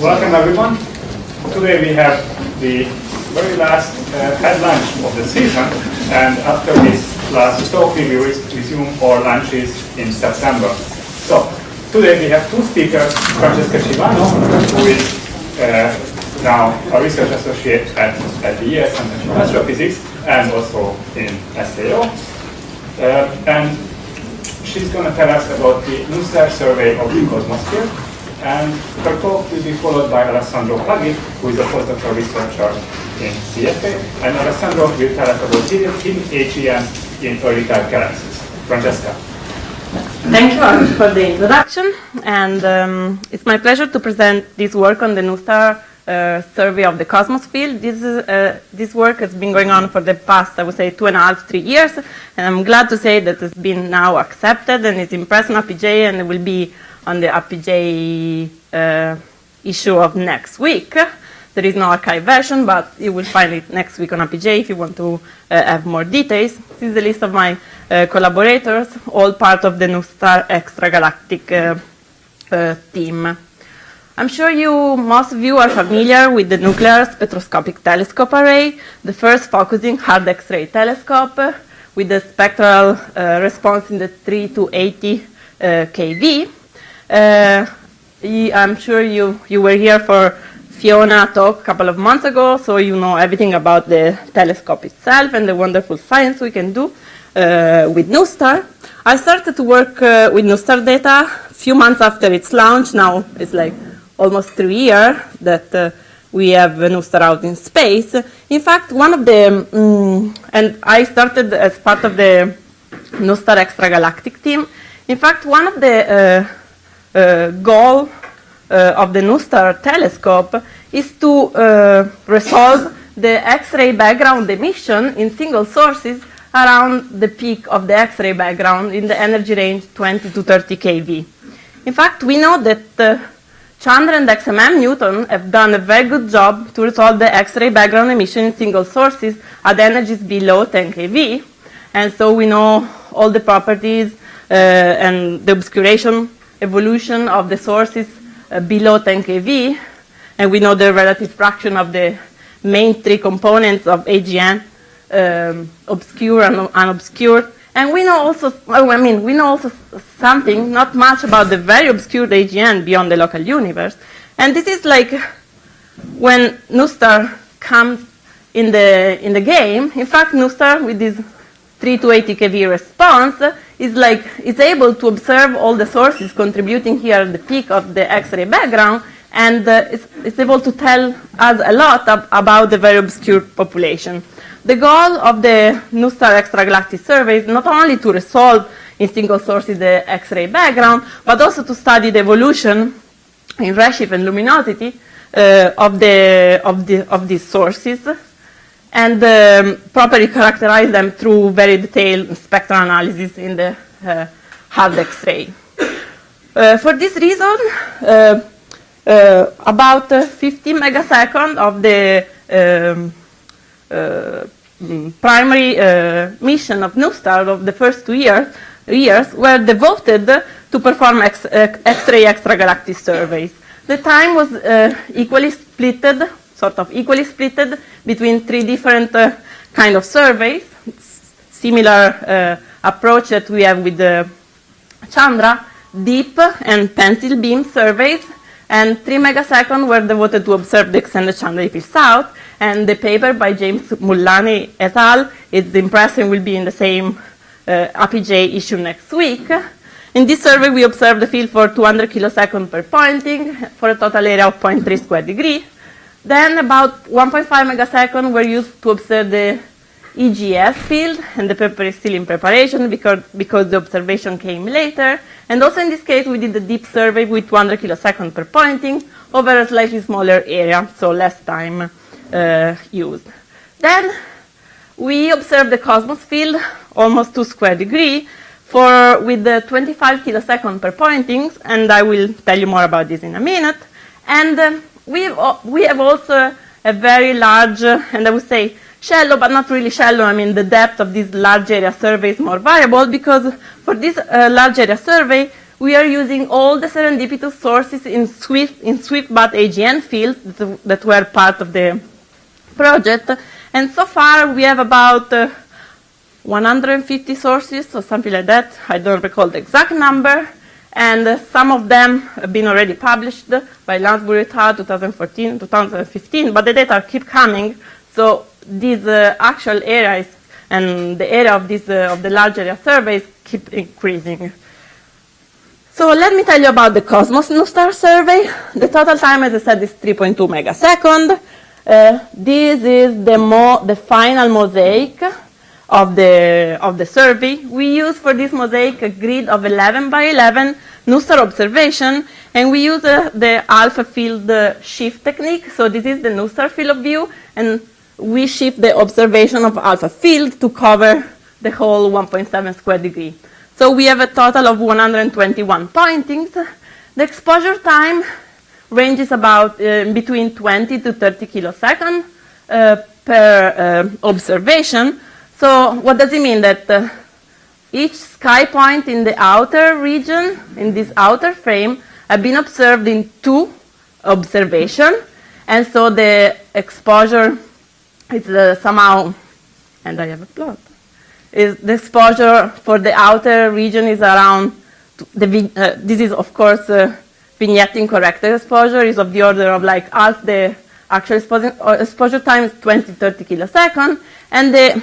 Welcome everyone. Today we have the very last head lunch of the season, and after this last talk we will resume our lunches in September. So today we have two speakers, Francesca Civano, who is now a research associate at the Yale Center for Astrophysics and also in SAO. And she's going to tell us about the NuSTAR survey of the cosmosphere. And her talk will be followed by Alessandro Paggi, who is a postdoctoral researcher in CFA. And Alessandro will tell us about hidden AGNs in early type galaxies. Francesca. Thank you for the introduction. And it's my pleasure to present this work on the NuSTAR survey of the cosmos field. This work has been going on for the past, I would say, 2.5, 3 years. And I'm glad to say that it's been now accepted and it's in press on APJ, and it will be on the APJ issue of next week. There is no archive version, but you will find it next week on APJ if you want to have more details. This is the list of my collaborators, all part of the NuSTAR extragalactic team. I'm sure most of you are familiar with the Nuclear Spectroscopic Telescope Array, the first focusing hard X-ray telescope with the spectral response in the 3 to 80 keV. I'm sure you were here for Fiona talk a couple of months ago, so you know everything about the telescope itself and the wonderful science we can do with NuSTAR. I started to work with NuSTAR data a few months after its launch. Now it's like almost 3 years that we have NuSTAR out in space. In fact, one of the, and I started as part of the NuSTAR extragalactic team. In fact, one of the goal of the NuSTAR telescope is to resolve the X-ray background emission in single sources around the peak of the X-ray background in the energy range 20 to 30 keV. In fact, we know that Chandra and XMM Newton have done a very good job to resolve the X-ray background emission in single sources at energies below 10 keV. And so we know all the properties and the obscuration evolution of the sources below 10 keV, and we know the relative fraction of the main three components of AGN, obscure and unobscured. And we know also, we know also something, not much, about the very obscure AGN beyond the local universe. And this is like when NuSTAR comes in the game. In fact, NuSTAR with this 3 to 80 keV response is able to observe all the sources contributing here at the peak of the X-ray background, and it's able to tell us a lot about the very obscure population. The goal of the NuSTAR extragalactic survey is not only to resolve in single sources the X-ray background, but also to study the evolution in redshift and luminosity of these sources, and properly characterize them through very detailed spectral analysis in the hard X-ray. For this reason, about 50 megaseconds of the primary mission of NuSTAR of the first 2 years were devoted to perform X-ray extragalactic surveys. The time was equally splitted between 3 different kind of surveys, similar approach that we have with the Chandra, deep and pencil beam surveys, and 3 megaseconds were devoted to observe the extended Chandra field south. And the paper by James Mullany et al. Is impressive, will be in the same APJ issue next week. In this survey, we observed the field for 200 kiloseconds per pointing for a total area of 0.3 square degree. Then about 1.5 megaseconds were used to observe the EGS field, and the paper is still in preparation because the observation came later. And also in this case, we did the deep survey with 200 kiloseconds per pointing over a slightly smaller area, so less time used. Then we observed the cosmos field, almost 2 square degree, with the 25 kiloseconds per pointings, and I will tell you more about this in a minute. And we have also a very large, and I would say shallow, but not really shallow. I mean, the depth of this large area survey is more variable, because for this large area survey, we are using all the serendipitous sources in SwiftBat AGN fields that were part of the project. And so far, we have about 150 sources or something like that. I don't recall the exact number. And some of them have been already published by Lansbury et al. 2014, 2015, but the data keep coming. So these actual areas and the area of the large area surveys keep increasing. So let me tell you about the Cosmos NuSTAR survey. The total time, as I said, is 3.2 megaseconds. This is the final mosaic of the survey. We use for this mosaic a grid of 11 by 11 NuSTAR observation, and we use the alpha field shift technique. So this is the NuSTAR field of view, and we shift the observation of alpha field to cover the whole 1.7 square degree. So we have a total of 121 pointings. The exposure time ranges about between 20 to 30 kiloseconds per observation. So what does it mean? That each sky point in the outer region, in this outer frame, have been observed in 2 observations. And so the exposure is somehow, and I have a plot, is the exposure for the outer region is around, this is of course vignetting corrected exposure is of the order of like half the actual exposure time is 20-30 kiloseconds, and the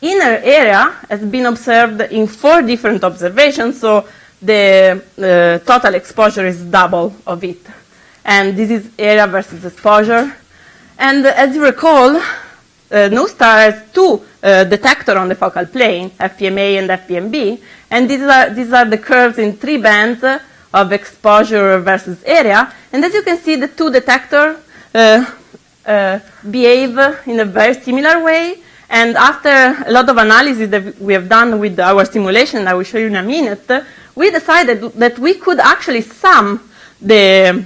inner area has been observed in 4 different observations, so the total exposure is double of it. And this is area versus exposure. And as you recall, NuSTAR has 2 detectors on the focal plane, FPMA and FPMB, and these are the curves in 3 bands of exposure versus area. And as you can see, the 2 detectors behave in a very similar way. And after a lot of analysis that we have done with our simulation, I will show you in a minute, we decided that we could actually sum the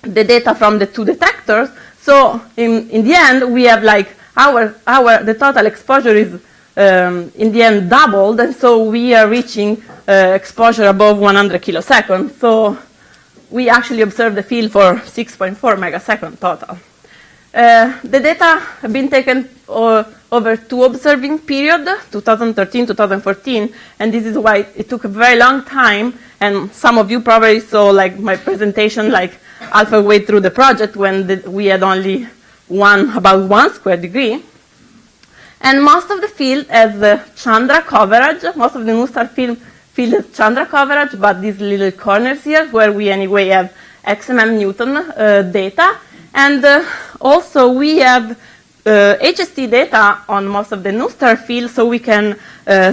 data from the 2 detectors. So in the end, we have like the total exposure is in the end doubled, and so we are reaching exposure above 100 kiloseconds. So we actually observed the field for 6.4 megaseconds total. The data have been taken over 2 observing periods, 2013-2014, and this is why it took a very long time. And some of you probably saw like my presentation like halfway through the project when we had only about 1 square degree. And most of the field has the Chandra coverage. Most of the NuSTAR field has Chandra coverage, but these little corners here where we anyway have XMM Newton data. And also we have HST data on most of the NuSTAR field, so we can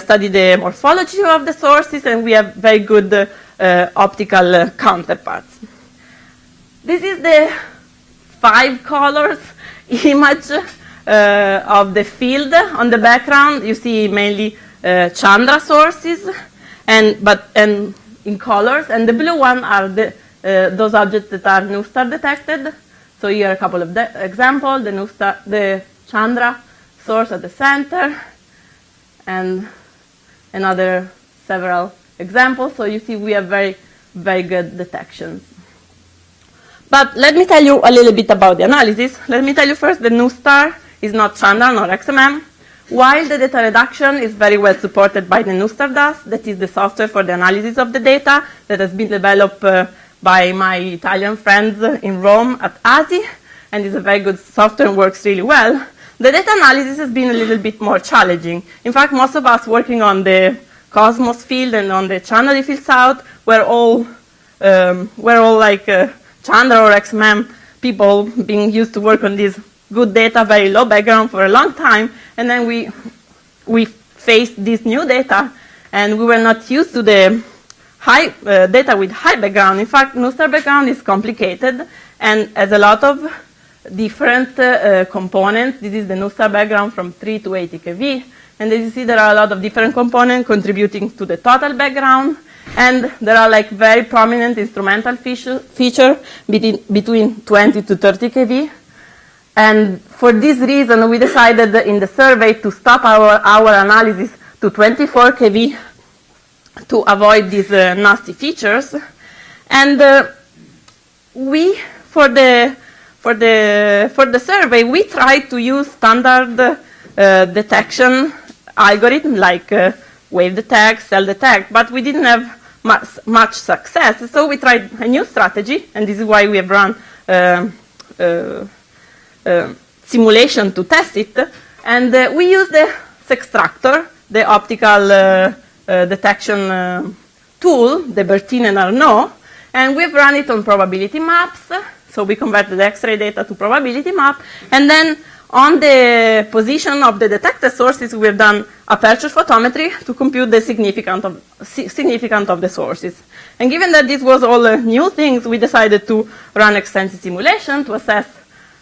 study the morphology of the sources, and we have very good optical counterparts. This is the 5 colors image of the field. On the background, you see mainly Chandra sources, and in colors, and the blue one are those objects that are NuSTAR detected. So here are a couple of examples, the Chandra source at the center, and another several examples. So you see we have very, very good detections. But let me tell you a little bit about the analysis. Let me tell you first that NuSTAR is not Chandra nor XMM, while the data reduction is very well supported by the NuSTAR DAS, that is the software for the analysis of the data that has been developed by my Italian friends in Rome at ASI, and is a very good software and works really well. The data analysis has been a little bit more challenging. In fact, most of us working on the Cosmos field and on the Chandra field south were all like Chandra or XMM people being used to work on this good data, very low background for a long time, and then we faced this new data, and we were not used to the high data with high background. In fact, NuSTAR background is complicated and has a lot of different components. This is the NuSTAR background from 3 to 80 keV, and as you see, there are a lot of different components contributing to the total background, and there are like very prominent instrumental feature between 20 to 30 keV. And for this reason, we decided in the survey to stop our analysis to 24 keV to avoid these nasty features. And for the survey, we tried to use standard detection algorithm like wave detect, cell detect, but we didn't have much success. So we tried a new strategy, and this is why we have run simulation to test it. And we used the Sextractor, the optical detection tool, the Bertin and Arnaud, and we've run it on probability maps. So we converted the X-ray data to probability map, and then on the position of the detected sources, we've done aperture photometry to compute the significance of the sources. And given that this was all new things, we decided to run extensive simulation to assess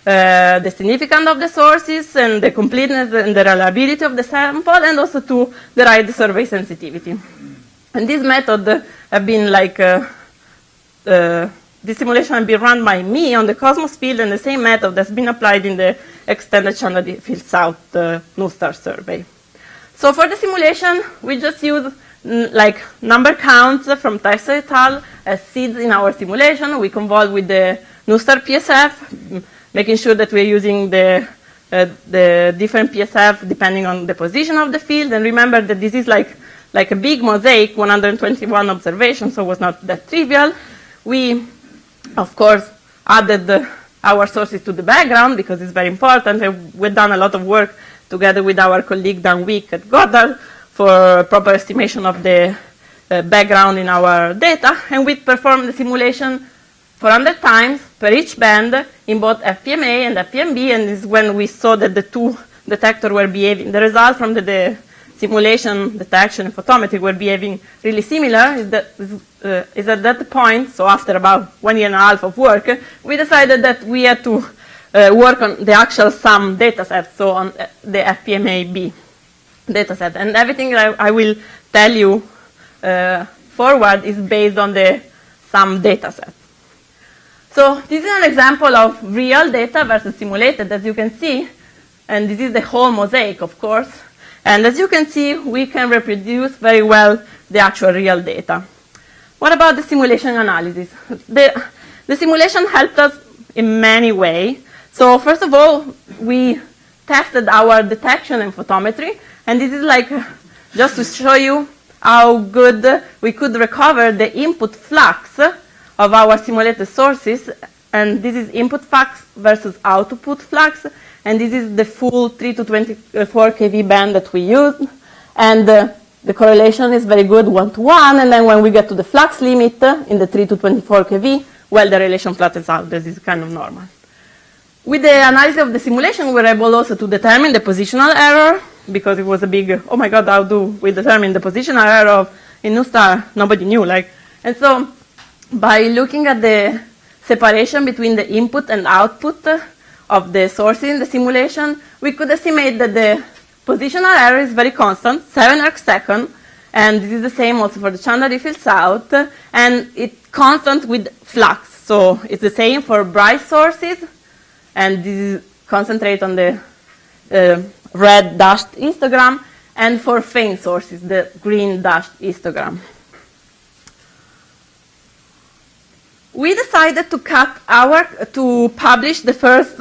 the significance of the sources and the completeness and the reliability of the sample, and also to derive the survey sensitivity. And this method have been like this simulation has been run by me on the Cosmos field, and the same method has been applied in the extended channel field south NuSTAR survey. So for the simulation, we just use like number counts from Tyson et al. As seeds in our simulation. We convolve with the NuSTAR PSF, making sure that we're using the different PSF depending on the position of the field. And remember that this is like a big mosaic, 121 observations, so it was not that trivial. We, of course, added our sources to the background because it's very important. And we've done a lot of work together with our colleague Dan Wick at Goddard for proper estimation of the background in our data. And we performed the simulation 400 times per each band in both FPMA and FPMB. And this is when we saw that the two detectors were behaving. The result from the simulation, detection, and photometry were behaving really similar. Is at that point, so after about 1.5 years of work, we decided that we had to work on the actual sum dataset, so on the FPMA-B dataset. And everything I will tell you forward is based on the sum dataset. So this is an example of real data versus simulated, as you can see. And this is the whole mosaic, of course. And as you can see, we can reproduce very well the actual real data. What about the simulation analysis? The simulation helped us in many ways. So first of all, we tested our detection and photometry. And this is like just to show you how good we could recover the input flux of our simulated sources. And this is input flux versus output flux. And this is the full 3 to 24 kV band that we used. And the correlation is very good, 1-to-1. And then when we get to the flux limit in the 3 to 24 kV, well, the relation flattens out. This is kind of normal. With the analysis of the simulation, we were able also to determine the positional error, because it was a big, oh my God, how do we determine the positional error in NuSTAR? Nobody knew. And so by looking at the separation between the input and output of the sources in the simulation, we could estimate that the positional error is very constant, 7 arcsecond, and this is the same also for the channel field south, and it's constant with flux. So it's the same for bright sources, and this is concentrate on the red dashed histogram, and for faint sources, the green dashed histogram. We decided to publish the first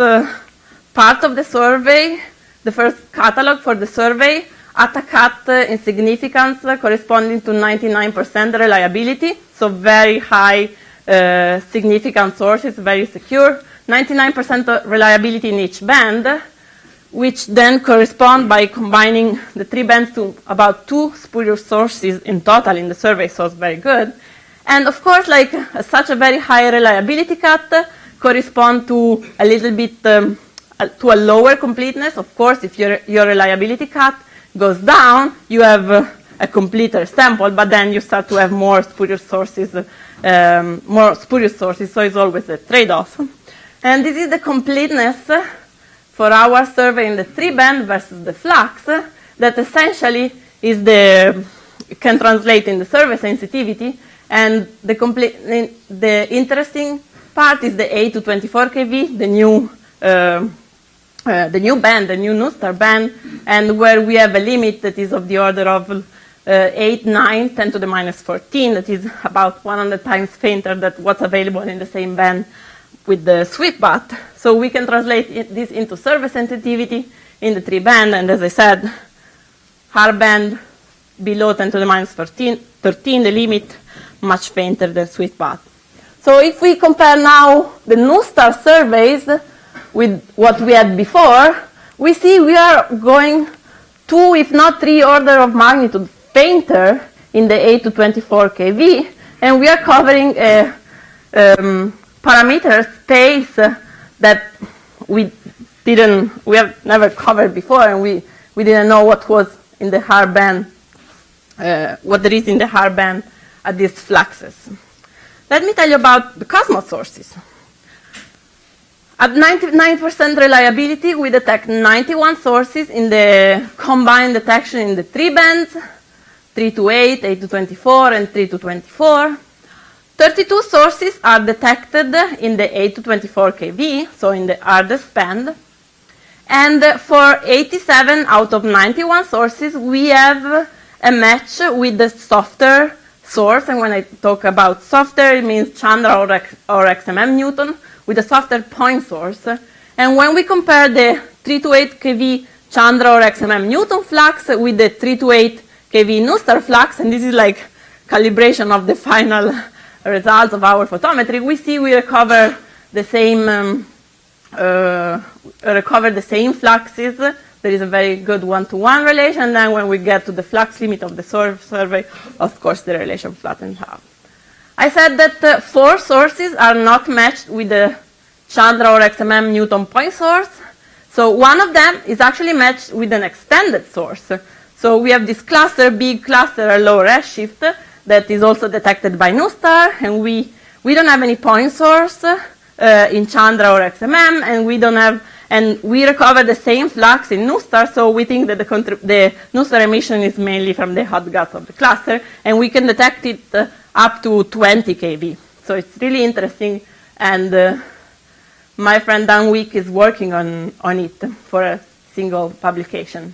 part of the survey, the first catalog for the survey, at a cut in significance corresponding to 99% reliability, so very high significant sources, very secure, 99% reliability in each band, which then correspond by combining the 3 bands to about 2 spurious sources in total in the survey, so it's very good. And of course, such a very high reliability cut correspond to a little bit to a lower completeness. Of course, if your reliability cut goes down, you have a completer sample, but then you start to have more spurious sources, so it's always a trade-off. And this is the completeness for our survey in the 3-band versus the flux, that essentially is can translate in the survey sensitivity. And the interesting part is the 8 to 24 kV, the new band, the new NuSTAR band, and where we have a limit that is of the order of 8, 9, 10 to the minus 14, that is about 100 times fainter than what's available in the same band with the sweetbat. So we can translate this into surface sensitivity in the 3 band, and as I said, hard band below 10 to the minus 13, the limit, much fainter than sweetbat. So if we compare now the NuSTAR surveys with what we had before, we see we are going 2, if not 3 order of magnitude fainter in the 8 to 24 kV, and we are covering a parameter space that we have never covered before, and we didn't know what was in the hard band, what there is in the hard band at these fluxes. Let me tell you about the Cosmos sources. At 99% reliability, we detect 91 sources in the combined detection in the 3 bands, 3 to 8, 8 to 24, and 3 to 24. 32 sources are detected in the 8 to 24 kV, so in the hardest band. And for 87 out of 91 sources, we have a match with the softer source. And when I talk about softer, it means Chandra or XMM Newton with a softer point source. And when we compare the 3 to 8 kV Chandra or XMM Newton flux with the 3 to 8 kV NuSTAR flux, and this is like calibration of the final results of our photometry, we see we recover the same fluxes. There is a very good one-to-one relation. And then when we get to the flux limit of the survey, of course, the relation flattens out. I said that 4 sources are not matched with the Chandra or XMM Newton point source. So one of them is actually matched with an extended source. So we have this cluster, big cluster, a low redshift, that is also detected by NuSTAR, and we don't have any point source in Chandra or XMM, and we recover the same flux in NuSTAR, so we think that the NuSTAR emission is mainly from the hot gas of the cluster, and we can detect it up to 20 kV. So it's really interesting, and my friend Dan Wick is working on it for a single publication.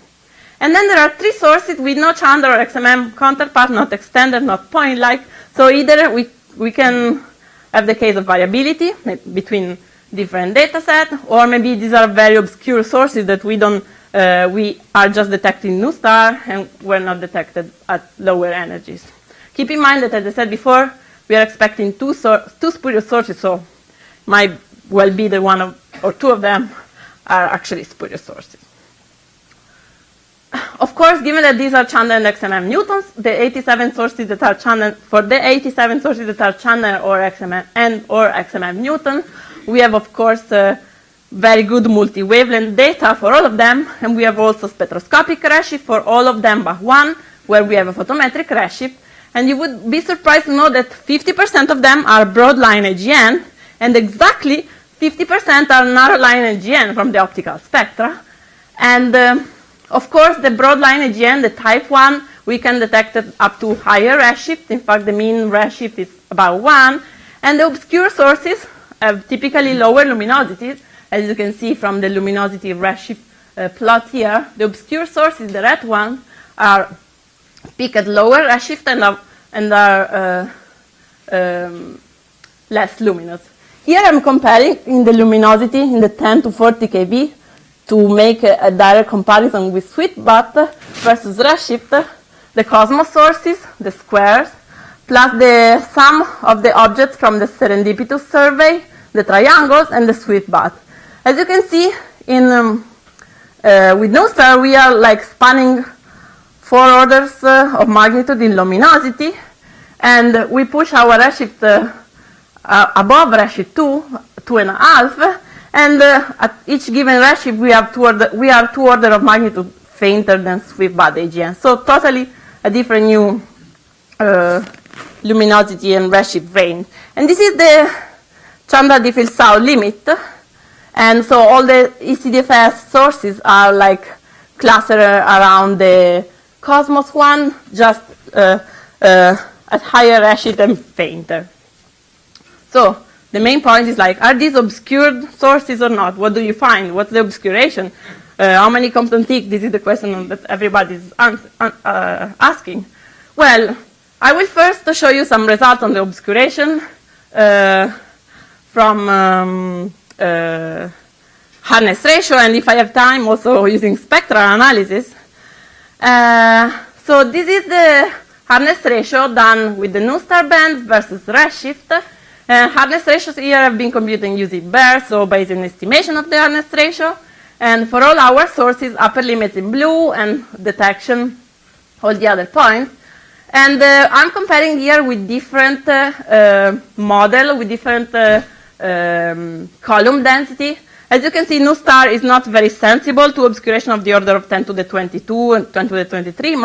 And then there are 3 sources with no Chandra or XMM counterpart, not extended, not point-like. So either we can have the case of variability between different data sets, or maybe these are very obscure sources that we are just detecting NuSTAR and were not detected at lower energies. Keep in mind that, as I said before, we are expecting 2 spurious sources, so might well be that one or 2 of them are actually spurious sources. Of course, given that these are Chandra and XMM Newtons, the 87 sources that are Chandra, for the 87 sources that are Chandra or XMM Newton, we have, of course, very good multi-wavelength data for all of them, and we have also spectroscopic redshift for all of them but one, where we have a photometric redshift. And you would be surprised to know that 50% of them are broadline AGN, and exactly 50% are narrowline AGN from the optical spectra. And of course, the broadline AGN, the type 1, we can detect it up to higher redshift. In fact, the mean redshift is about 1. And the obscure sources have typically lower luminosities. As you can see from the luminosity redshift plot here, the obscure sources, the red ones, are peak at lower redshift and are less luminous. Here I'm comparing in the luminosity in the 10 to 40 kV to make a direct comparison with sweetbat versus redshift, the Cosmos sources, the squares, plus the sum of the objects from the serendipitous survey, the triangles, and the sweetbat. As you can see, with NuSTAR, we are like spanning 4 orders of magnitude in luminosity, and we push our redshift above redshift 2.5, and at each given redshift, we are 2 orders of magnitude fainter than sweetbat AGN. So totally a different new luminosity and redshift range. And this is the Chandra Diffie-Hellsau limit. And so all the ECDFS sources are like clustered around the Cosmos one, just at higher redshift and fainter. So the main point is like, are these obscured sources or not? What do you find? What's the obscuration? How many Compton peaks? This is the question that everybody is asking. Well, I will first show you some results on the obscuration from hardness ratio, and if I have time, also using spectral analysis. So this is the hardness ratio done with the NuSTAR bands versus redshift. Hardness ratios here have been computed using BER, so Bayesian estimation of the hardness ratio. And for all our sources, upper limit in blue and detection, all the other points. And I'm comparing here with different model, with different column density. As you can see, NuSTAR is not very sensible to obscuration of the order of 10 to the 22 and 10 to the 23,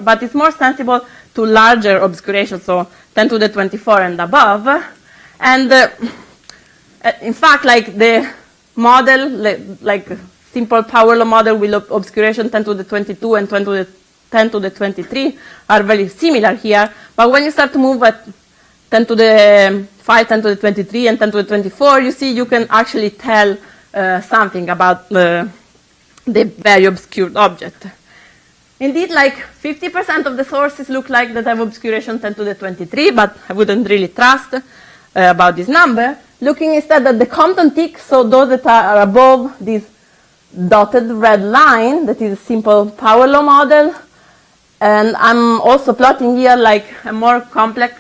but it's more sensible to larger obscuration, so 10 to the 24 and above. And in fact, like the model, like simple power law model with obscuration 10 to the 22 and 10 to the 23 are very similar here. But when you start to move at 10 to the 5, 10 to the 23, and 10 to the 24, you see you can actually tell something about the very obscured object. Indeed, like 50% of the sources look like that have obscuration 10 to the 23, but I wouldn't really trust about this number. Looking instead at the Compton tick, so those that are above this dotted red line, that is a simple power law model. And I'm also plotting here like a more complex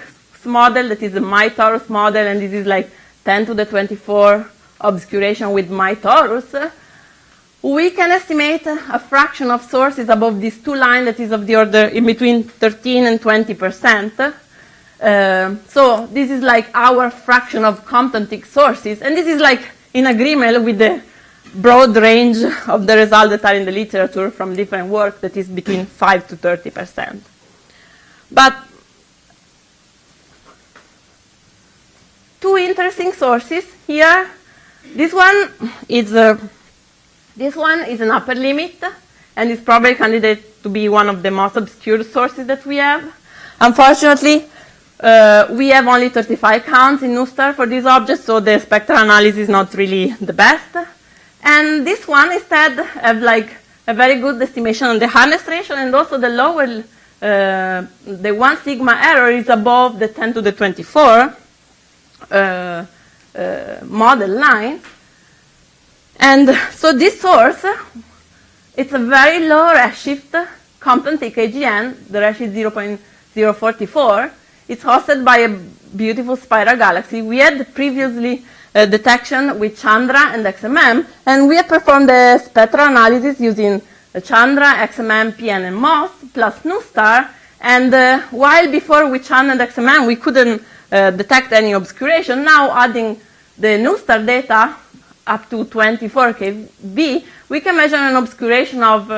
model that is a MyTorus model, and this is like 10 to the 24 obscuration with MyTorus. We can estimate a fraction of sources above these two lines that is of the order in between 13 and 20%. So this is like our fraction of Compton tick sources, and this is like in agreement with the broad range of the results that are in the literature from different work that is between 5 to 30%. But two interesting sources here. This one is an upper limit, and is probably candidate to be one of the most obscure sources that we have. Unfortunately, we have only 35 counts in NuSTAR for this object, so the spectral analysis is not really the best. And this one instead have like a very good estimation on the hardness ratio, and also the lower, the 1 sigma error is above the 10 to the 24 model line. And so this source, it's a very low redshift Compton tick AGN, the redshift 0.044. It's hosted by a beautiful spiral galaxy. We had previously detection with Chandra and XMM, and we have performed the spectral analysis using Chandra, XMM, PN, and MOS, plus NuSTAR. And while before with Chandra and XMM we couldn't detect any obscuration, now adding the NuSTAR data up to 24 kV, we can measure an obscuration of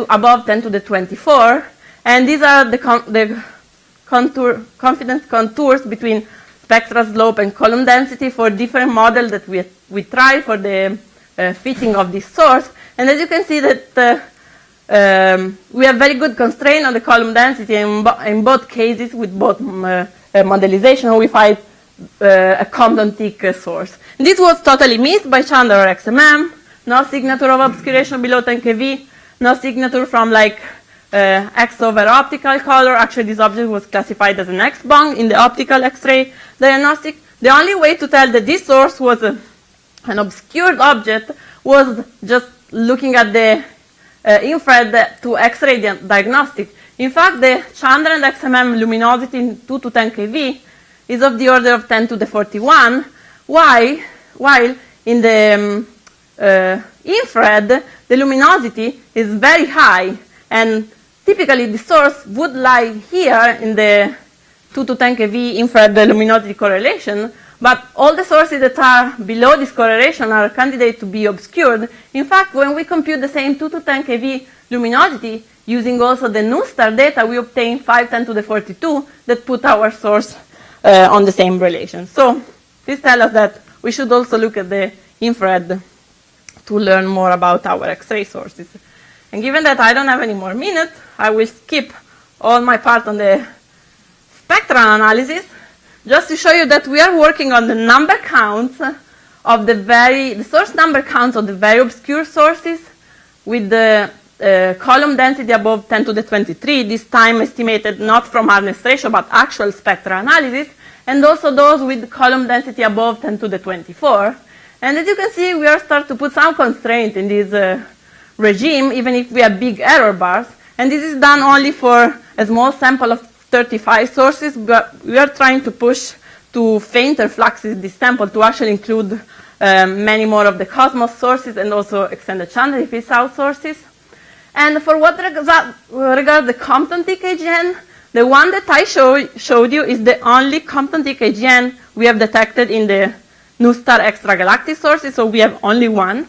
above 10 to the 24, and these are the confidence contours between spectral slope and column density for different models that we try for the fitting of this source. And as you can see that we have very good constraint on the column density in both cases with both modelization. We find a Compton tick source. And this was totally missed by Chandra or XMM. No signature of obscuration below 10 kV. No signature from like X over optical color. Actually, this object was classified as an X-bond in the optical X-ray diagnostic. The only way to tell that this source was an obscured object was just looking at the infrared to X-ray diagnostic. In fact, the Chandra and XMM luminosity in 2 to 10 kV is of the order of 10 to the 41, while in the infrared, the luminosity is very high, and typically the source would lie here in the 2 to 10 kV infrared luminosity correlation, but all the sources that are below this correlation are candidates to be obscured. In fact, when we compute the same 2 to 10 kV luminosity, using also the NuSTAR data, we obtain 5 10 to the 42 that put our source on the same relation. So this tells us that we should also look at the infrared to learn more about our X-ray sources. And given that I don't have any more minutes, I will skip all my part on the spectral analysis, just to show you that we are working on the number counts of the source number counts of the very obscure sources with the column density above 10 to the 23, this time estimated not from hardness ratio, but actual spectral analysis, and also those with column density above 10 to the 24. And as you can see, we are starting to put some constraint in this regime, even if we have big error bars. And this is done only for a small sample of 35 sources, but we are trying to push to fainter fluxes this sample to actually include many more of the Cosmos sources and also extended channel if it's out sources. And for what regards the Compton-Tick AGN, the one that I showed you is the only Compton-Tick AGN we have detected in the NuSTAR extra galactic sources, so we have only one.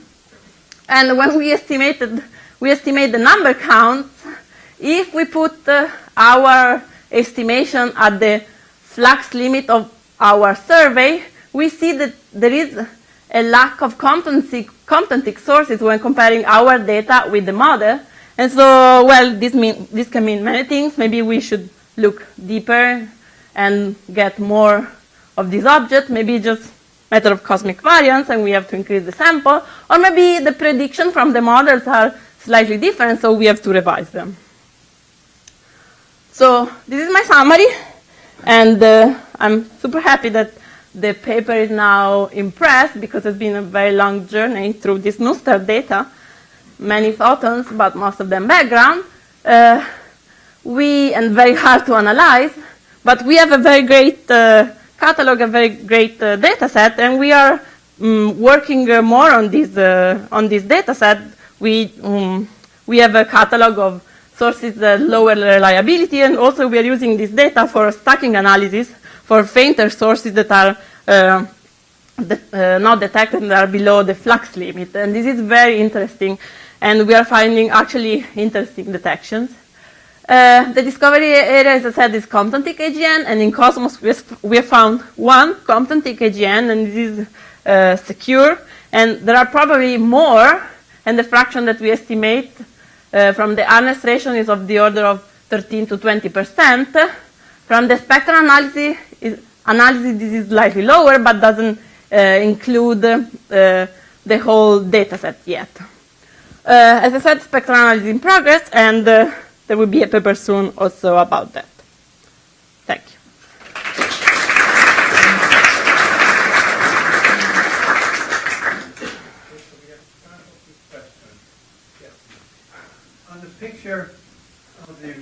And when we estimate the number counts, if we put our estimation at the flux limit of our survey, we see that there is a lack of Compton-Tick sources when comparing our data with the model. And so, well, this can mean many things. Maybe we should look deeper and get more of these objects. Maybe just a matter of cosmic variance and we have to increase the sample. Or maybe the predictions from the models are slightly different, so we have to revise them. So this is my summary. And I'm super happy that the paper is now in press because it's been a very long journey through this NuSTAR data, many photons, but most of them background. And very hard to analyze, but we have a very great catalog, a very great data set, and we are working more on this data set. We have a catalog of sources that lower reliability, and also we are using this data for stacking analysis for fainter sources that are not detected and are below the flux limit. And this is very interesting, and we are finding actually interesting detections. The discovery area, as I said, is Compton-Tick AGN, and in Cosmos we have found one Compton-Tick AGN, and this is secure. And there are probably more, and the fraction that we estimate from the hardness ratio is of the order of 13 to 20%. From the spectral analysis, this is slightly lower, but doesn't include the whole data set yet. As I said, spectral analysis in progress, and there will be a paper soon also about that. Thank you. On the picture of the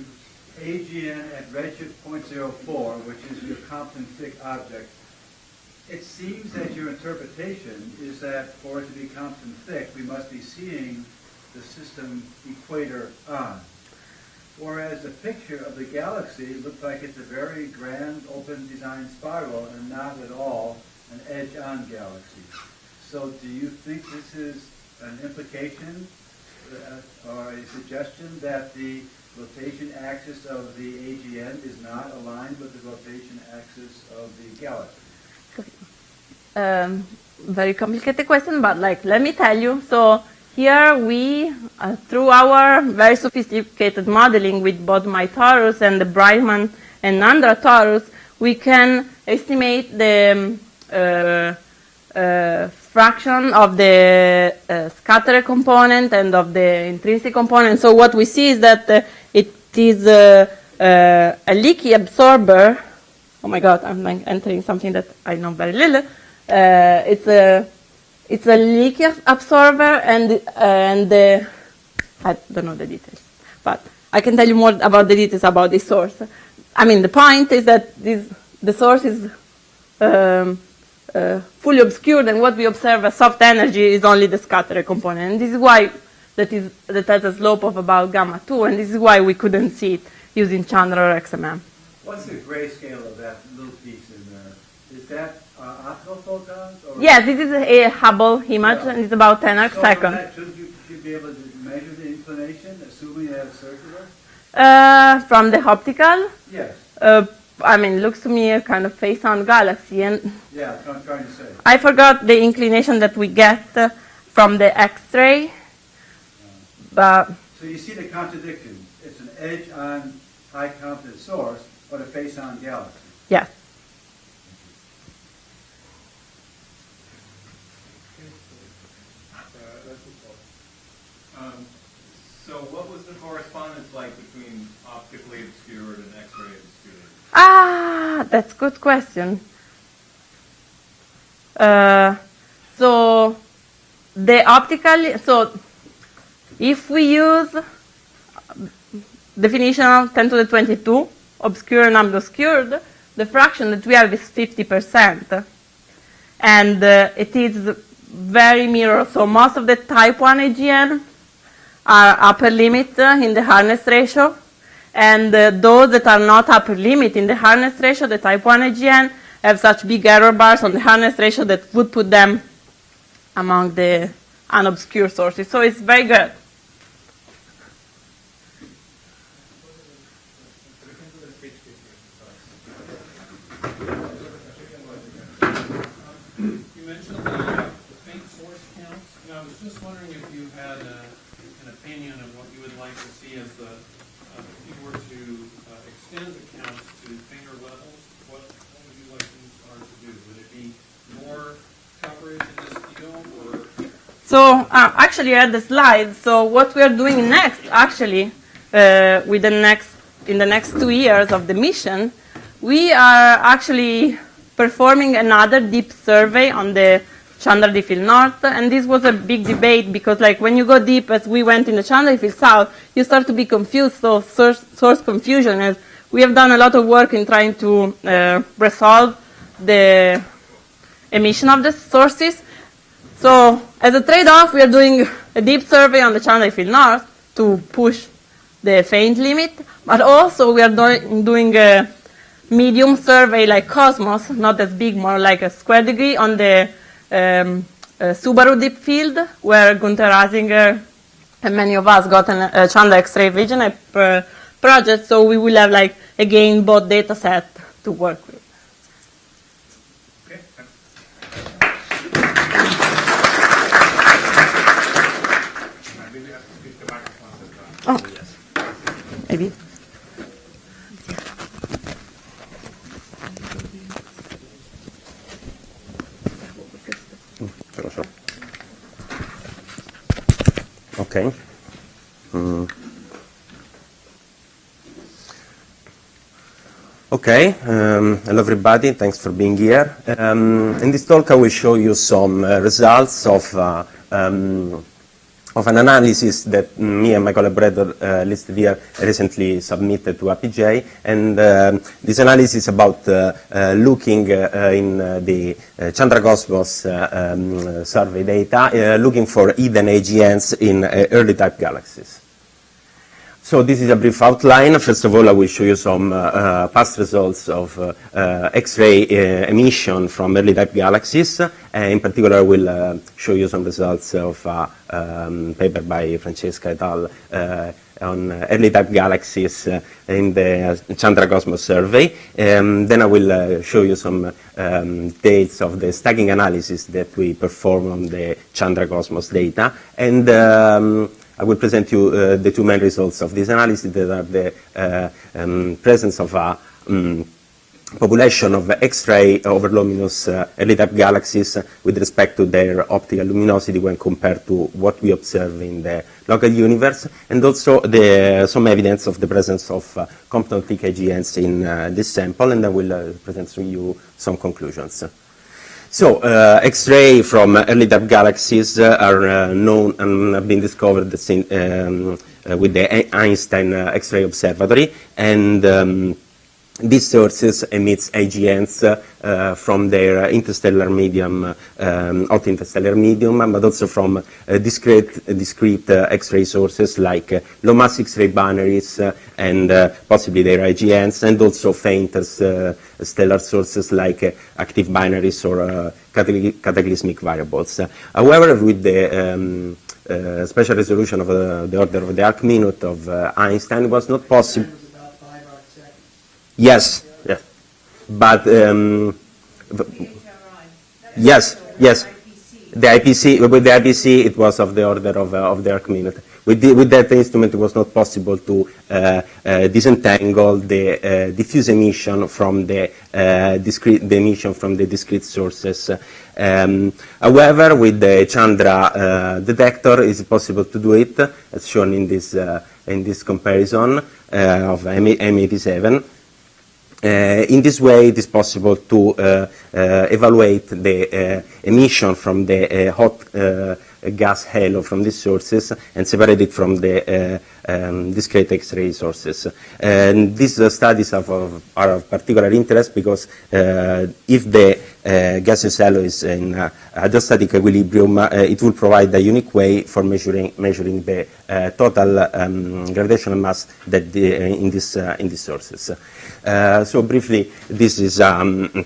AGN at redshift 0.04, which is your Compton-Tick object, it seems that your interpretation is that for it to be Compton-Tick, we must be seeing the system equator on. Whereas the picture of the galaxy looks like it's a very grand, open design spiral and not at all an edge-on galaxy. So do you think this is an implication or a suggestion that the rotation axis of the AGN is not aligned with the rotation axis of the galaxy? Very complicated question, but let me tell you. So here we, through our very sophisticated modeling with both my torus and the Brightman and Nandra torus, we can estimate the fraction of the scatter component and of the intrinsic component. So what we see is that it is a leaky absorber. Oh my God, I'm entering something that I know very little. It's a leaky absorber, and I don't know the details, but I can tell you more about the details about this source. I mean, the point is that the source is fully obscured, and what we observe as soft energy is only the scatter component. And this is why that has a slope of about gamma 2, and this is why we couldn't see it using Chandra or XMM. What's the grayscale of that little piece in there? Is that optical photons? Or yes, this is a Hubble image, and it's about 10 arc so seconds. Shouldn't you be able to measure the inclination, assuming that it's circular? From the optical? Yes. I mean, it looks to me a kind of face-on galaxy. And yeah, that's what I'm trying to say. I forgot the inclination that we get from the X-ray. But So you see the contradiction. It's an edge-on high-Compton source, but a face-on galaxy. yes. So what was the correspondence like between optically obscured and X-ray obscured? Ah, that's a good question. So the optical, so if we use definition of 10 to the 22, obscure and unobscured, the fraction that we have is 50%. And it is very mirror. So most of the type 1 AGN are upper limit in the hardness ratio. And those that are not upper limit in the hardness ratio, the type 1 AGN, have such big error bars on the hardness ratio that would put them among the unobscure sources. So it's very good. You mentioned the faint source counts, and I was just wondering if you had an opinion of what you would like to see as the, if you were to extend the counts to fainter levels, what would you like NuSTAR to do? Would it be more coverage in this field, or? So actually I had the slide. So what we are doing next, actually, with in the next 2 years of the mission, we are actually performing another deep survey on the Chandra Field North, and this was a big debate because, like, when you go deep, as we went in the Chandra Field South, you start to be confused. So source confusion, and we have done a lot of work in trying to resolve the emission of the sources. So as a trade-off, we are doing a deep survey on the Chandra Field North to push the faint limit, but also we are doing a medium survey like Cosmos, not as big, more like a square degree on the Subaru deep field, where Gunther Hasinger and many of us got a Chandra X-ray vision project, so we will have, like, again, both data set to work with. Okay. Maybe we have to speak the microphone as well. Oh, yes. Maybe. Okay. Okay. Hello, everybody. Thanks for being here. In this talk, I will show you some results of an analysis that me and my collaborator listed here recently submitted to APJ, and this analysis is about looking in the Chandra Cosmos survey data, looking for hidden AGNs in early type galaxies. So this is a brief outline. First of all, I will show you some past results of X-ray emission from early type galaxies. In particular, I will show you some results of a paper by Francesca et al. On early type galaxies in the Chandra Cosmos survey. Then I will show you some details of the stacking analysis that we perform on the Chandra Cosmos data. And I will present you the two main results of this analysis, that are the presence of a population of X-ray overluminous early type galaxies with respect to their optical luminosity when compared to what we observe in the local universe, and also some evidence of the presence of Compton-thick AGNs in this sample, and I will present to you some conclusions. So, X-ray from early type galaxies are known and have been discovered with the Einstein X-ray Observatory, and these sources emits AGNs from their interstellar medium, hot interstellar medium, but also from discrete X-ray sources like low mass X-ray binaries and possibly their AGNs, and also fainter stellar sources like active binaries or cataclysmic variables. However, with the special resolution of the order of the arc minute of Einstein, it was not possible. Yes, yes, but yes, yes. The IPC, with the IPC, it was of the order of the arc minute. with that instrument, it was not possible to disentangle the diffuse emission from the discrete sources. However, with the Chandra detector, it is possible to do it, as shown in this comparison of M87. In this way, it is possible to evaluate the emission from the hot gas halo from these sources and separate it from the discrete X-ray sources. And these studies are of particular interest because if the gaseous halo is in hydrostatic equilibrium, it will provide a unique way for measuring the total gravitational mass that in these sources. So briefly, this is an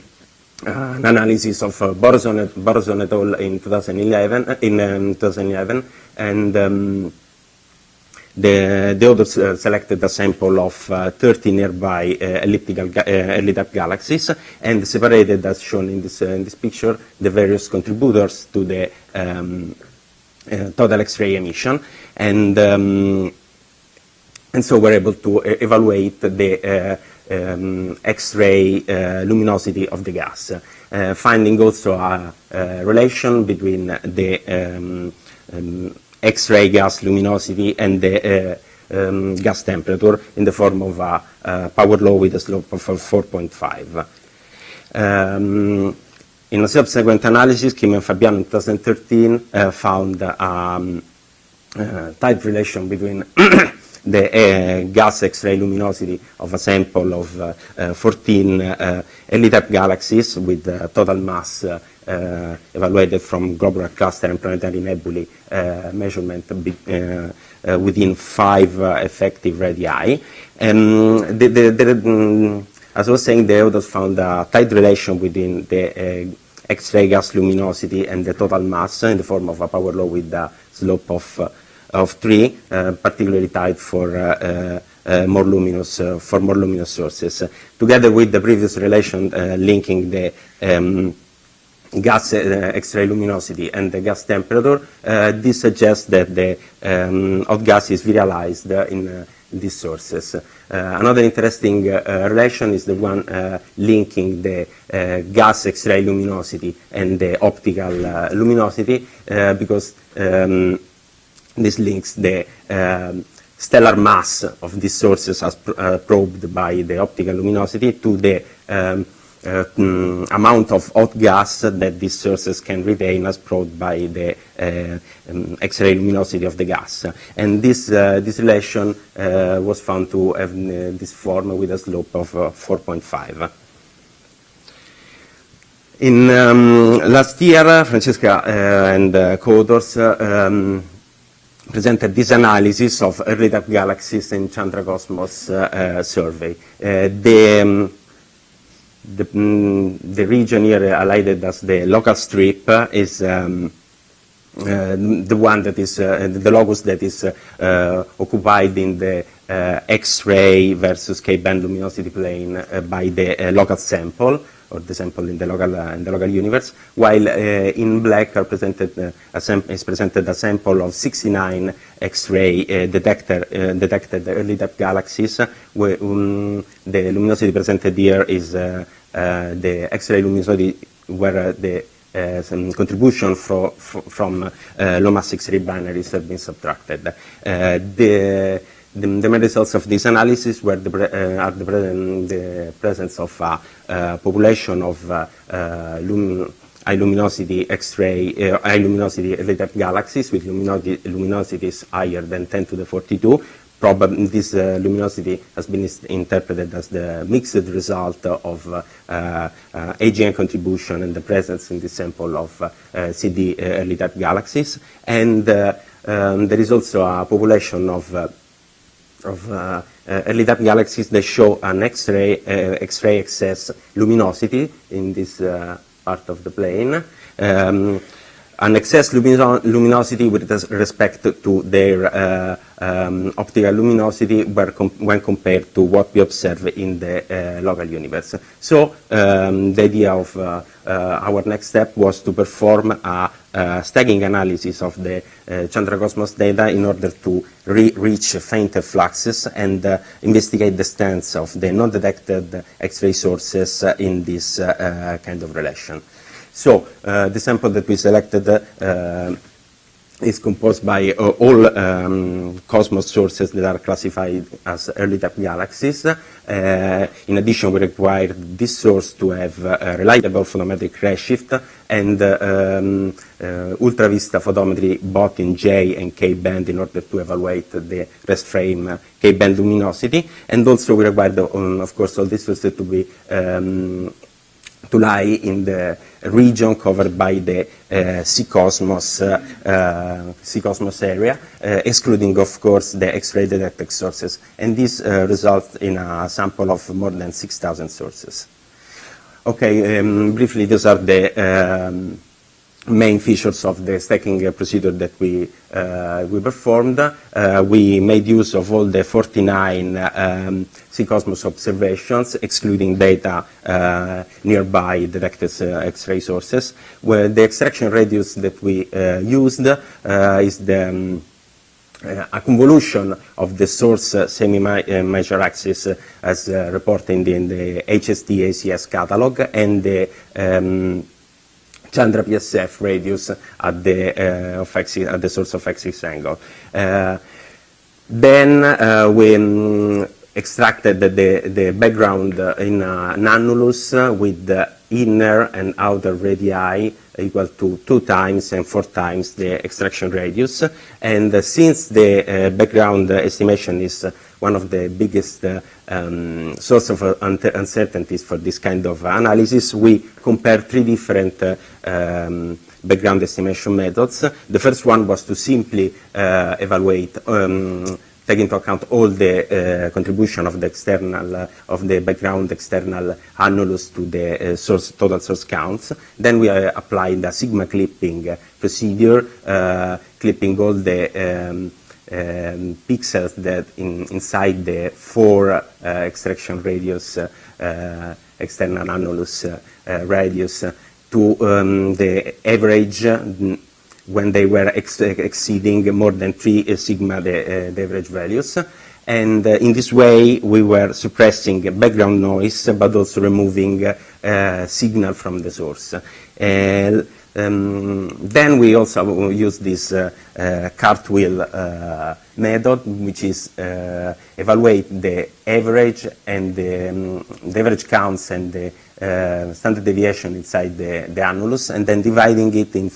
analysis of Boson et al. In 2011, and the authors selected a sample of 30 nearby elliptic galaxies and separated, as shown in this picture, the various contributors to the total X-ray emission, and so we're able to evaluate the X-ray luminosity of the gas, finding also a relation between the X-ray gas luminosity and the gas temperature in the form of a power law with a slope of 4.5. In a subsequent analysis, Kim and Fabiano in 2013 found a tight relation between the gas X-ray luminosity of a sample of 14 L-type galaxies with total mass evaluated from globular cluster and planetary nebulae measurement within 5 effective radii. As I was saying, the authors found a tight relation within the X-ray gas luminosity and the total mass in the form of a power law with a slope of 3, particularly tight for more luminous sources. Together with the previous relation linking the gas X-ray luminosity and the gas temperature, this suggests that the hot gas is virialized in these sources. Another interesting relation is the one linking the gas X-ray luminosity and the optical luminosity, because this links the stellar mass of these sources as probed by the optical luminosity to the amount of hot gas that these sources can retain as probed by the X-ray luminosity of the gas. And this relation was found to have this form with a slope of 4.5. In last year, Francesca and co-authors presented this analysis of early-type galaxies in Chandra Cosmos survey. The region here highlighted as the local strip is the one that is the locus that is occupied in the X-ray versus K-band luminosity plane by the local sample, or the sample in the local universe, while in black are presented is presented a sample of 69 X-ray detected early-type galaxies, where the luminosity presented here is the X-ray luminosity where the some contribution from low-mass X-ray binaries have been subtracted. The main results of this analysis were the presence of a population of high luminosity X-ray, high luminosity early-type galaxies with luminosities higher than 10 to the 42. Probably this luminosity has been interpreted as the mixed result of AGN contribution and the presence in this sample of CD early-type galaxies. And there is also a population of early-type galaxies that show an X-ray excess luminosity in this part of the plane. an excess luminosity with respect to their optical luminosity when compared to what we observe in the local universe. So the idea of our next step was to perform a stacking analysis of the Chandra Cosmos data in order to reach fainter fluxes and investigate the stance of the non-detected X-ray sources in this kind of relation. So the sample that we selected is composed by all cosmos sources that are classified as early type galaxies. In addition, we required this source to have a reliable photometric redshift and ultravista photometry both in J and K band in order to evaluate the rest frame K band luminosity. And also we required, of course, all these sources to be to lie in the region covered by the C-cosmos area, excluding, of course, the X-ray detected sources. And this results in a sample of more than 6,000 sources. Okay, briefly, these are the main features of the stacking procedure that we performed. We made use of all the 49 C-cosmos observations, excluding data nearby detected X-ray sources, where the extraction radius that we used is the a convolution of the source semi-major axis as reported in the HST ACS catalog and the Chandra PSF radius at the source of axis angle. Then we extracted the background in an annulus with the inner and outer radii equal to 2 times and 4 times the extraction radius. And since the background estimation is one of the biggest source of uncertainties for this kind of analysis, we compare 3 different background estimation methods. The first one was to simply evaluate take into account all the contribution of the external, of the background external annulus to the total source counts. Then we applied the sigma clipping procedure, clipping all the pixels that inside the 4 extraction radius, external annulus radius to the average when they were exceeding more than 3 sigma the average values. And in this way, we were suppressing background noise, but also removing signal from the source. Then we also use this cartwheel method, which is evaluate the average and the average counts and the standard deviation inside the annulus, and then dividing it in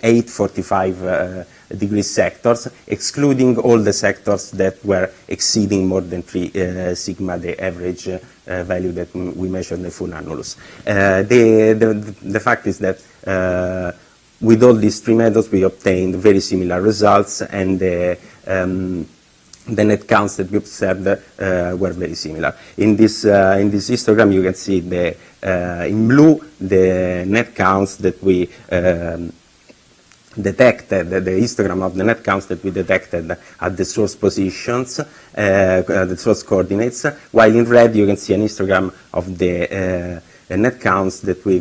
8 45 degree sectors, excluding all the sectors that were exceeding more than 3 sigma, the average value that we measured in the full annulus. The fact is that with all these 3 methods, we obtained very similar results, and the net counts that we observed were very similar. In this histogram, you can see in blue the net counts that we detected, the histogram of the net counts that we detected at the source positions, the source coordinates, while in red you can see an histogram of the net counts that we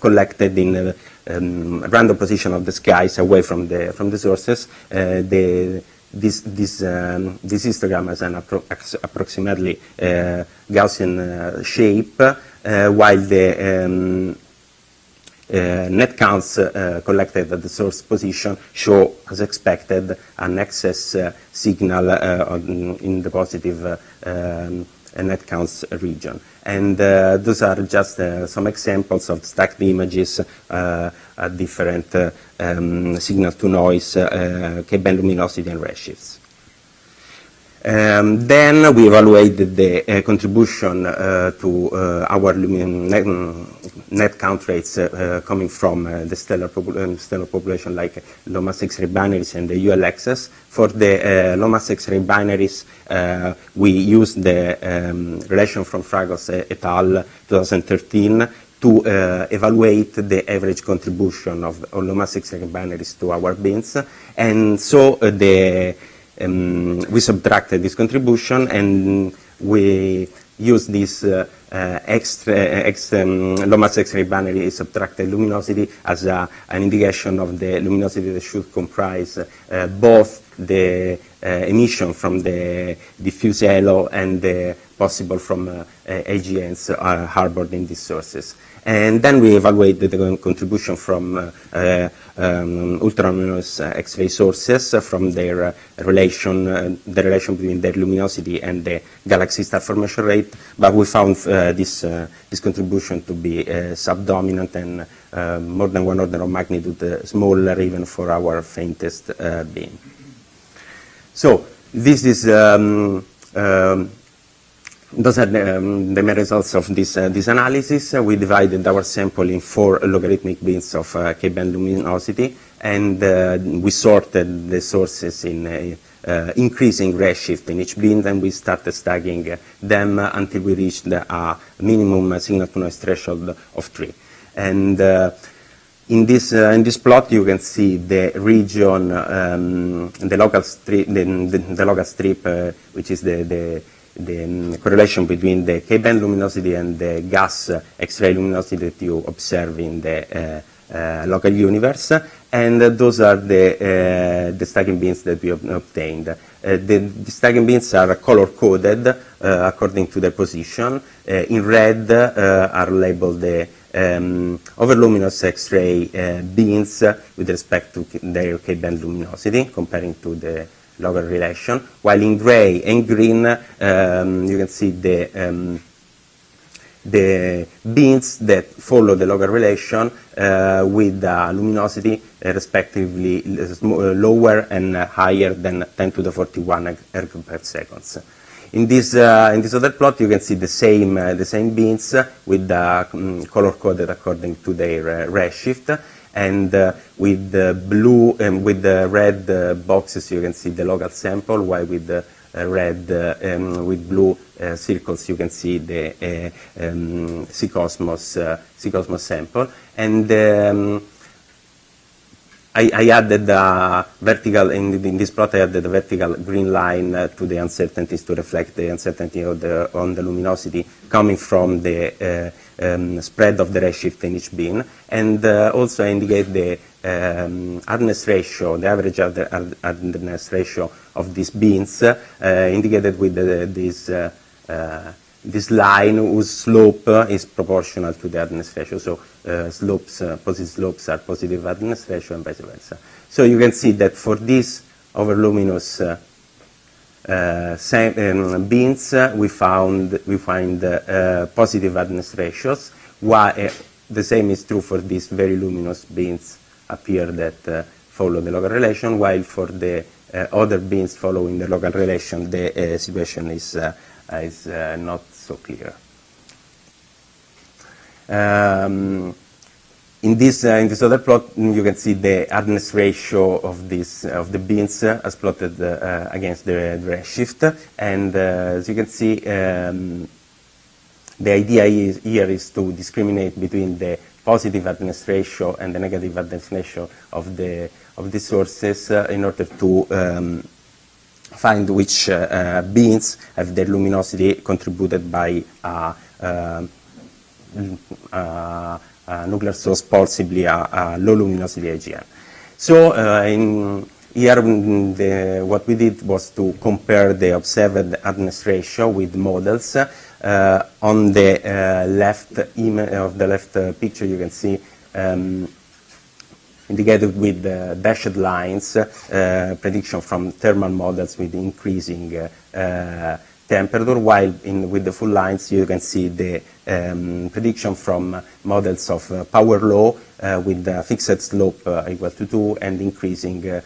collected in random position of the skies away from the sources. This histogram has an approximately Gaussian shape, while the net counts collected at the source position show, as expected, an excess signal in the positive net counts region. And those are just some examples of stacked images at different signal to noise, K-band luminosity, and redshifts. Then we evaluated the contribution to our net count rates coming from the stellar population, like low mass X-ray binaries and the ULXs. For the low mass X-ray binaries, we used the relation from Fragos et al. 2013 to evaluate the average contribution of low-mass X-ray binaries to our bins, and so we subtracted this contribution and we use this low-mass X-ray binary subtracted luminosity as an indication of the luminosity that should comprise both the emission from the diffuse halo and the possible from AGNs harbored in these sources. And then we evaluated the contribution from ultraluminous X-ray sources from their relation, the relation between their luminosity and the galaxy star formation rate, but we found this contribution to be subdominant and more than 1 order of magnitude smaller even for our faintest beam. So this is those are the main results of this analysis. We divided our sample in 4 logarithmic bins of K-band luminosity, and we sorted the sources in increasing redshift in each bin. Then we started stacking them until we reached a minimum signal-to-noise threshold of 3. And in this plot, you can see the region, the local strip, which is the correlation between the K-band luminosity and the gas X-ray luminosity that you observe in the local universe, and those are the stacking bins that we obtained. The stacking bins are color-coded according to their position. In red are labeled the overluminous X-ray bins with respect to their K-band luminosity, comparing to the log relation, while in gray and green you can see the bins that follow the log relation with luminosity respectively lower and higher than 10 to the 41 erg per seconds. In this other plot, you can see the same bins with color coded according to their redshift. And with the blue and with the red boxes, you can see the local sample, while with the with blue circles, you can see the C-Cosmos sample. And I added a vertical, in this plot I added a vertical green line to the uncertainties to reflect the uncertainty on the luminosity coming from the spread of the redshift in each bin, and also indicate the hardness ratio, the average hardness ratio of these bins, indicated with this line whose slope is proportional to the hardness ratio. So positive slopes are positive hardness ratio and vice versa. So you can see that for these overluminous bins, we find positive hardness ratios. While the same is true for these very luminous bins appear that follow the local relation, while for the other bins following the local relation, the situation is not so clear. In this other plot, you can see the hardness ratio of the bins as plotted against the redshift, and as you can see, the idea here is to discriminate between the positive hardness ratio and the negative hardness ratio of the sources in order to find which bins have their luminosity contributed by a nuclear source, possibly a low luminosity AGN. So here what we did was to compare the observed hardness ratio with models. On the left picture, you can see indicated with dashed lines, prediction from thermal models with increasing temperature, while with the full lines you can see the prediction from models of power law with fixed slope equal to 2 and increasing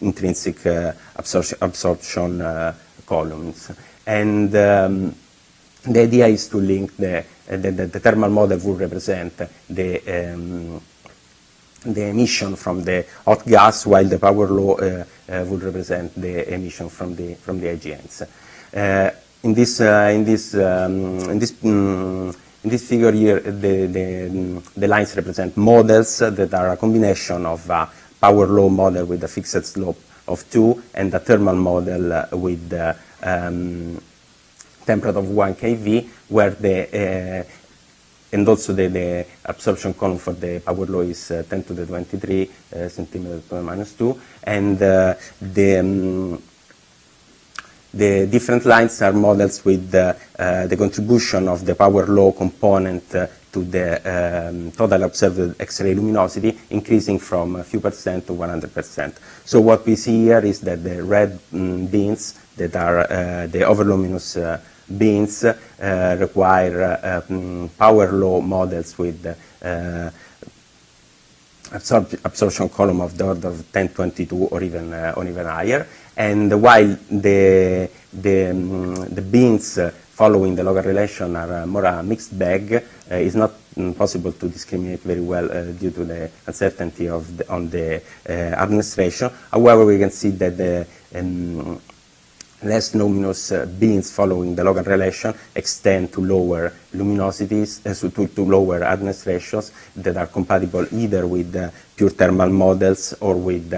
intrinsic absorption columns. And the idea is to link the thermal model will represent the emission from the hot gas, while the power law would represent the emission from the In this figure here, the lines represent models that are a combination of a power law model with a fixed slope of 2 and a thermal model with temperature of 1 kV, where and also the absorption column for the power law is 10 to the 23 centimeter to the minus 2, and the different lines are models with the contribution of the power law component to the total observed X-ray luminosity, increasing from a few percent to 100%. So what we see here is that the red beams that are the overluminous beams require power law models with absorption column of the order of 1022 or even higher, and while the beams following the local relation are more a mixed bag, it's not possible to discriminate very well due to the uncertainty on the hardness ratio. However, we can see that the less luminous beams following the local relation extend to lower luminosities, to lower hardness ratios that are compatible either with pure thermal models or with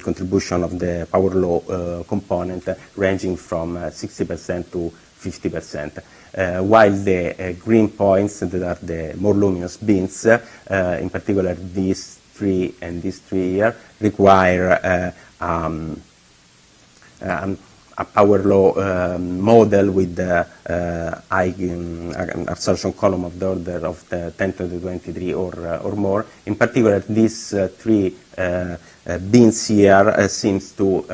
contribution of the power law component ranging from 60% to 50%. While the green points that are the more luminous beams, in particular these three and these three here, require a power law model with high absorption column of the order of the 10 to the 23 or more. In particular, these three beams here seems to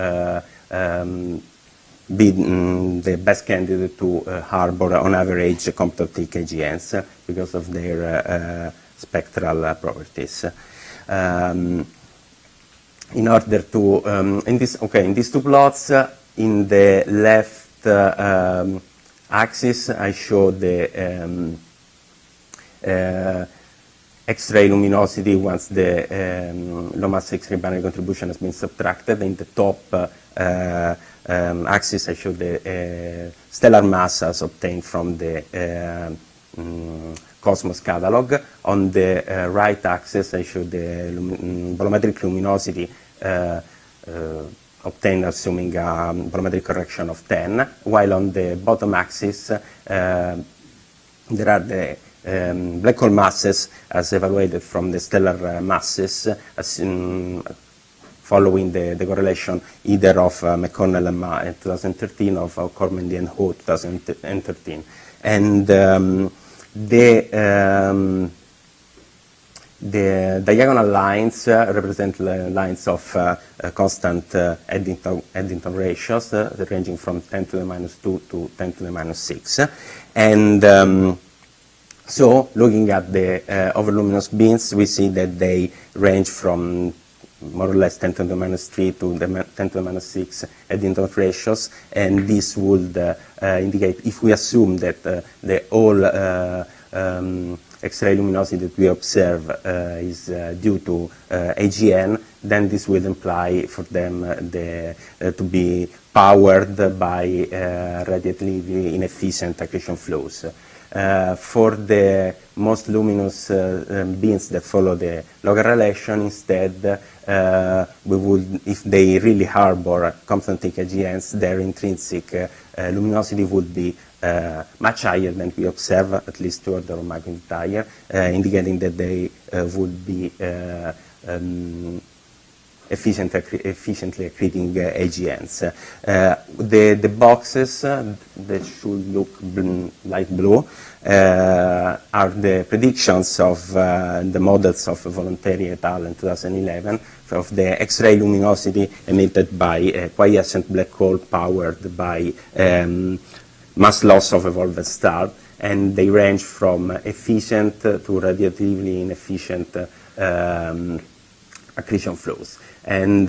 be the best candidate to harbor, on average, comptotic AGNs because of their spectral properties. In order to, in these two plots, in the left axis, I show the X-ray luminosity once the low mass X-ray binary contribution has been subtracted. In the top axis, I show the stellar mass as obtained from the Cosmos catalog. On the right axis, I show the volumetric luminosity obtained assuming a volumetric correction of 10, while on the bottom axis there are the black hole masses as evaluated from the stellar masses, following the correlation either of McConnell and Ma in 2013 or of Cormendy and Ho 2013. And the diagonal lines represent lines of constant Eddington ratios ranging from 10 to the minus 2 to 10 to the minus 6. And so looking at the overluminous beams, we see that they range from more or less 10 to the minus 3 to the 10 to the minus 6 Eddington ratios, and this would indicate, if we assume that the whole X-ray luminosity that we observe is due to AGN, then this will imply for them to be powered by radiatively inefficient accretion flows. For the most luminous beams that follow the local relation, instead, we would, if they really harbor comptotic AGNs, their intrinsic luminosity would be much higher than we observe, at least 2 orders of magnitude higher, indicating that they would be efficiently accreting AGNs. The boxes that should look light blue are the predictions of the models of Voluntari et al. In 2011 of the X-ray luminosity emitted by a quiescent black hole powered by mass loss of evolved star, and they range from efficient to radiatively inefficient accretion flows. And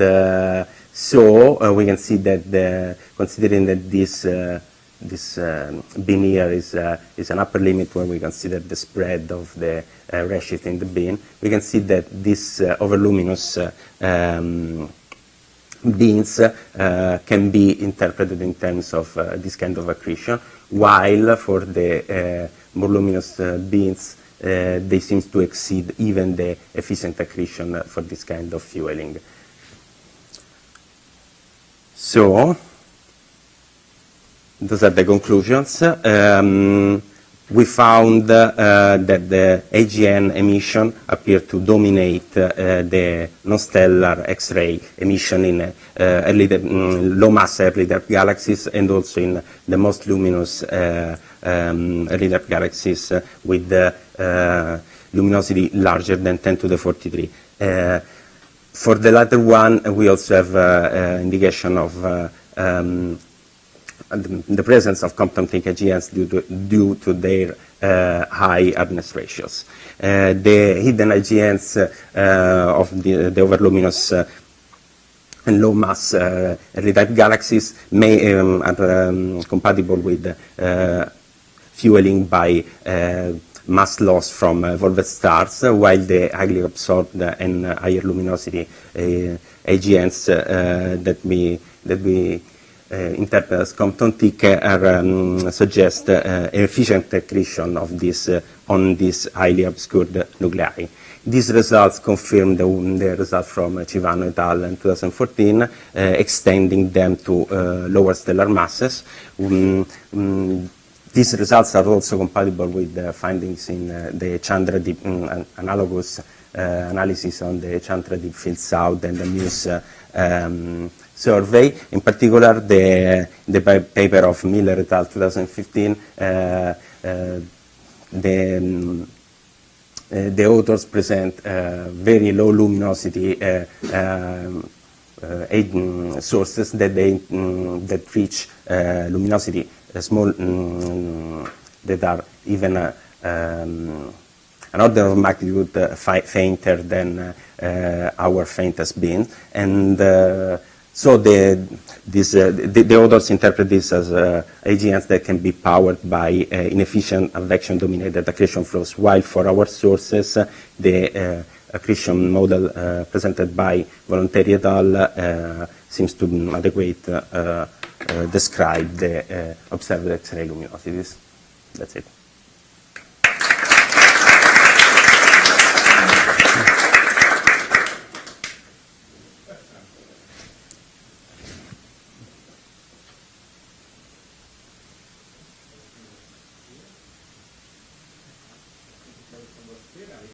so we can see that considering that this beam here is an upper limit where we consider the spread of the redshift in the beam, we can see that this overluminous beams can be interpreted in terms of this kind of accretion, while for the more luminous beams, they seem to exceed even the efficient accretion for this kind of fueling. So, those are the conclusions. We found that the AGN emission appeared to dominate the non-stellar X-ray emission in low-mass early-dark galaxies, and also in the most luminous early-dark galaxies with luminosity larger than 10 to the 43. For the latter one, we also have indication of the presence of Compton-thick AGNs due to their high hardness ratios. The hidden AGNs of the overluminous and low mass early-type galaxies are compatible with fueling by mass loss from evolved stars, while the highly absorbed and higher luminosity AGNs that we interpret as Compton-thick suggest efficient accretion of this on these highly obscured nuclei. These results confirm the results from Civano et al. In 2014, extending them to lower stellar masses. These results are also compatible with the findings in the Chandra Deep analogous analysis on the Chandra Deep Field South and the MUSE survey. In particular, the paper of Miller et al. 2015, the authors present very low luminosity sources that that reach luminosity small that are even an order of magnitude fainter than our faintest beam, and so the authors interpret this as AGNs that can be powered by inefficient advection-dominated accretion flows, while for our sources, the accretion model presented by Voluntari et al. Seems to adequate describe the observed X-ray luminosities. That's it.